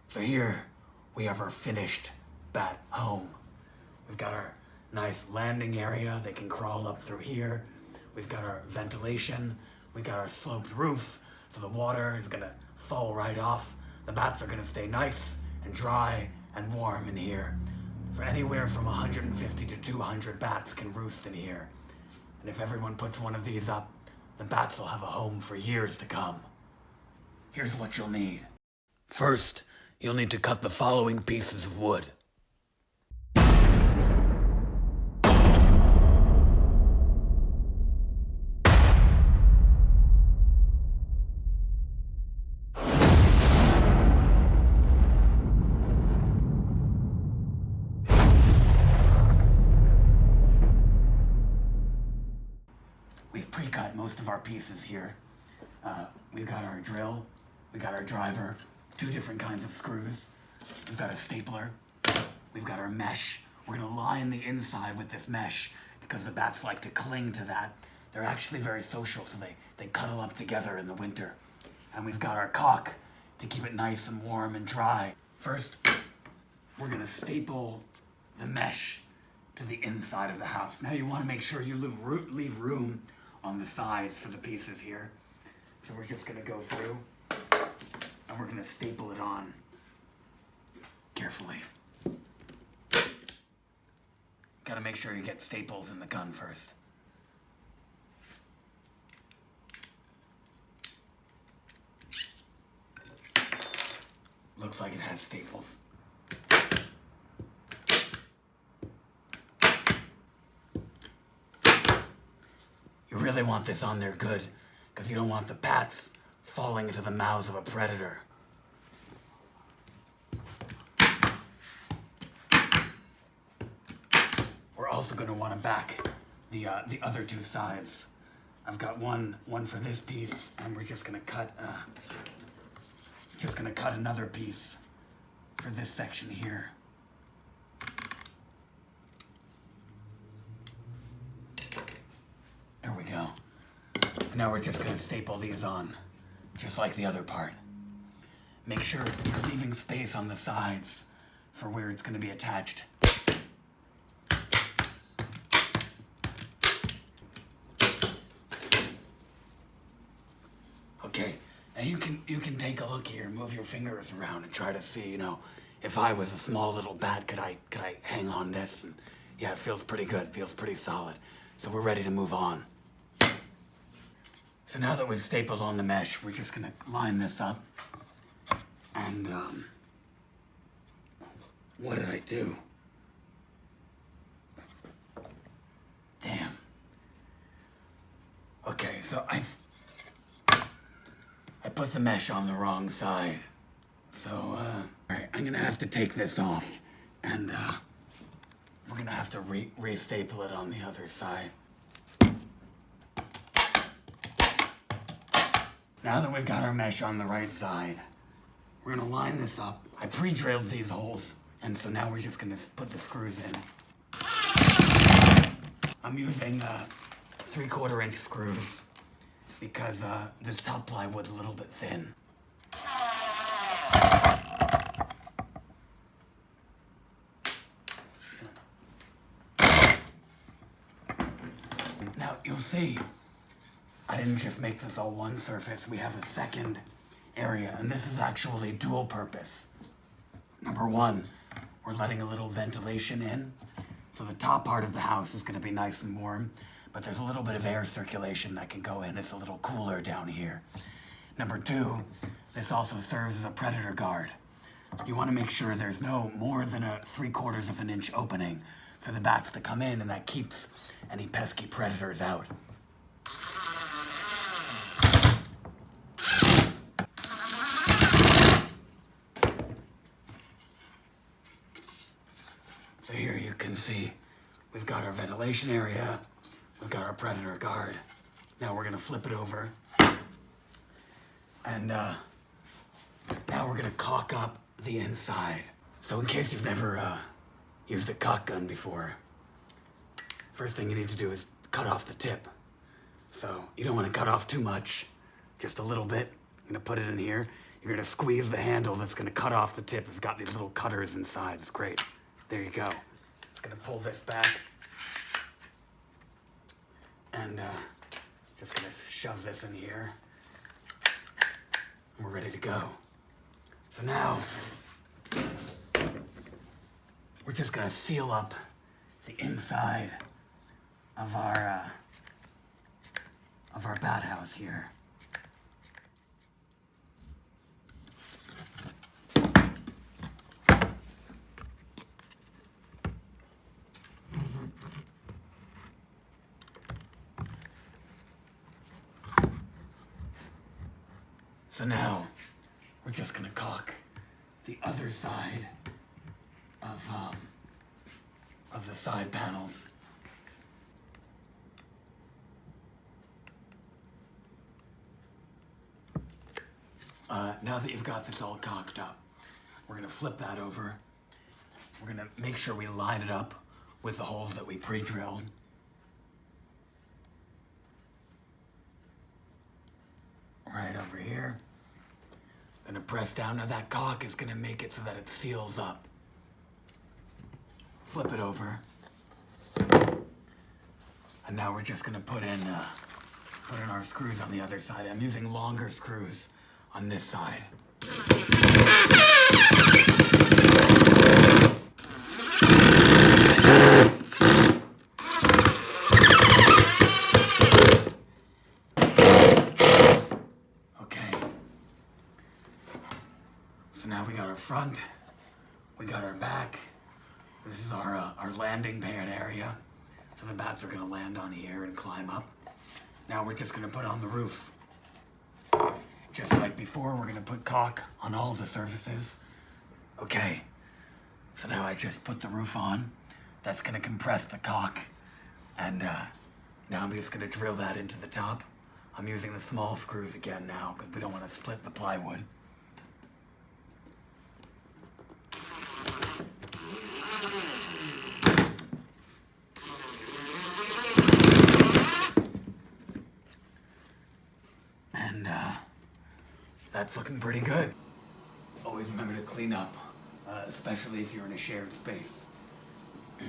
So here we have our finished bat home. We've got our nice landing area. They can crawl up through here. We've got our ventilation. We got our sloped roof, so the water is gonna fall right off. The bats are gonna stay nice and dry and warm in here. For anywhere from 150 to 200 bats can roost in here. And if everyone puts one of these up, the bats will have a home for years to come. Here's what you'll need. First, you'll need to cut the following pieces of wood. We've pre-cut most of our pieces here. We've got our drill, we got our driver, 2 different kinds of screws. We've got a stapler, we've got our mesh. We're gonna line the inside with this mesh because the bats like to cling to that. They're actually very social, so they cuddle up together in the winter. And we've got our caulk to keep it nice and warm and dry. First, we're gonna staple the mesh to the inside of the house. Now you wanna make sure you leave room on the sides for the pieces here. So we're just gonna go through and we're gonna staple it on carefully. Gotta make sure you get staples in the gun first. Looks like it has staples. You really want this on there good, because you don't want the bats falling into the mouths of a predator. We're also going to want to back the other 2 sides. I've got one for this piece, and we're just going to cut another piece for this section here. There we go. And now we're just gonna staple these on, just like the other part. Make sure you're leaving space on the sides for where it's gonna be attached. Okay, now you can take a look here, move your fingers around and try to see, if I was a small little bat, could I hang on this? And yeah, it feels pretty good, feels pretty solid. So we're ready to move on. So now that we've stapled on the mesh, we're just gonna line this up. And, what did I do? Damn. Okay, so I put the mesh on the wrong side. So, alright, I'm gonna have to take this off. And, we're gonna have to re-staple it on the other side. Now that we've got our mesh on the right side, we're gonna line this up. I pre-drilled these holes, and so now we're just gonna put the screws in. I'm using 3/4 inch screws because this top plywood's a little bit thin. Now you'll see, I didn't just make this all one surface. We have a second area, and this is actually dual purpose. Number 1, we're letting a little ventilation in. So the top part of the house is gonna be nice and warm, but there's a little bit of air circulation that can go in. It's a little cooler down here. Number 2, this also serves as a predator guard. You wanna make sure there's no more than a 3/4 of an inch opening for the bats to come in, and that keeps any pesky predators out. So here you can see we've got our ventilation area, we've got our predator guard. Now we're gonna flip it over. And now we're gonna caulk up the inside. So in case you've never used a caulk gun before, first thing you need to do is cut off the tip. So you don't wanna cut off too much, just a little bit. I'm gonna put it in here. You're You're gonna squeeze the handle that's gonna cut off the tip. It's got these little cutters inside. It's great. There you go. It's gonna pull this back. And just gonna shove this in here. And we're ready to go. So now, we're just gonna seal up the inside of our bat house here. So now, we're just gonna caulk the other side of the side panels. Now that you've got this all caulked up, we're gonna flip that over. We're gonna make sure we line it up with the holes that we pre-drilled. Right over here. Gonna press down. Now that caulk is gonna make it so that it seals up. Flip it over. And now we're just gonna put in our screws on the other side. I'm using longer screws on this side. Okay. So now we got our front, we got our back. This is our landing pad area. So the bats are gonna land on here and climb up. Now we're just gonna put on the roof. Just like before, we're gonna put caulk on all the surfaces. Okay, so now I just put the roof on. That's gonna compress the caulk. And now I'm just gonna drill that into the top. I'm using the small screws again now, because we don't wanna split the plywood. That's looking pretty good. Always remember to clean up, especially if you're in a shared space. You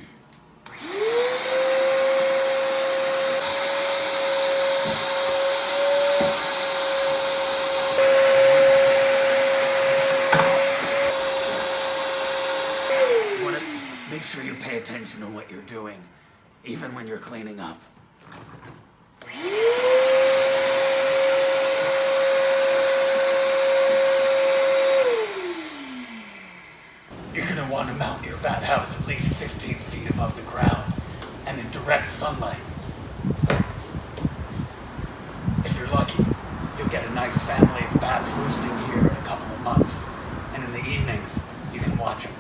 want to make sure you pay attention to what you're doing, even when you're cleaning up. Want to mount your bat house at least 15 feet above the ground and in direct sunlight. If you're lucky, you'll get a nice family of bats roosting here in a couple of months, and in the evenings, you can watch them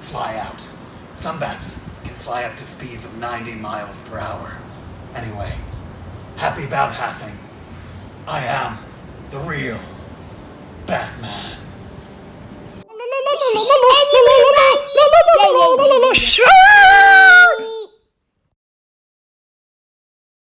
fly out. Some bats can fly up to speeds of 90 miles per hour. Anyway, happy bat housing. I am the real Batman. Sure!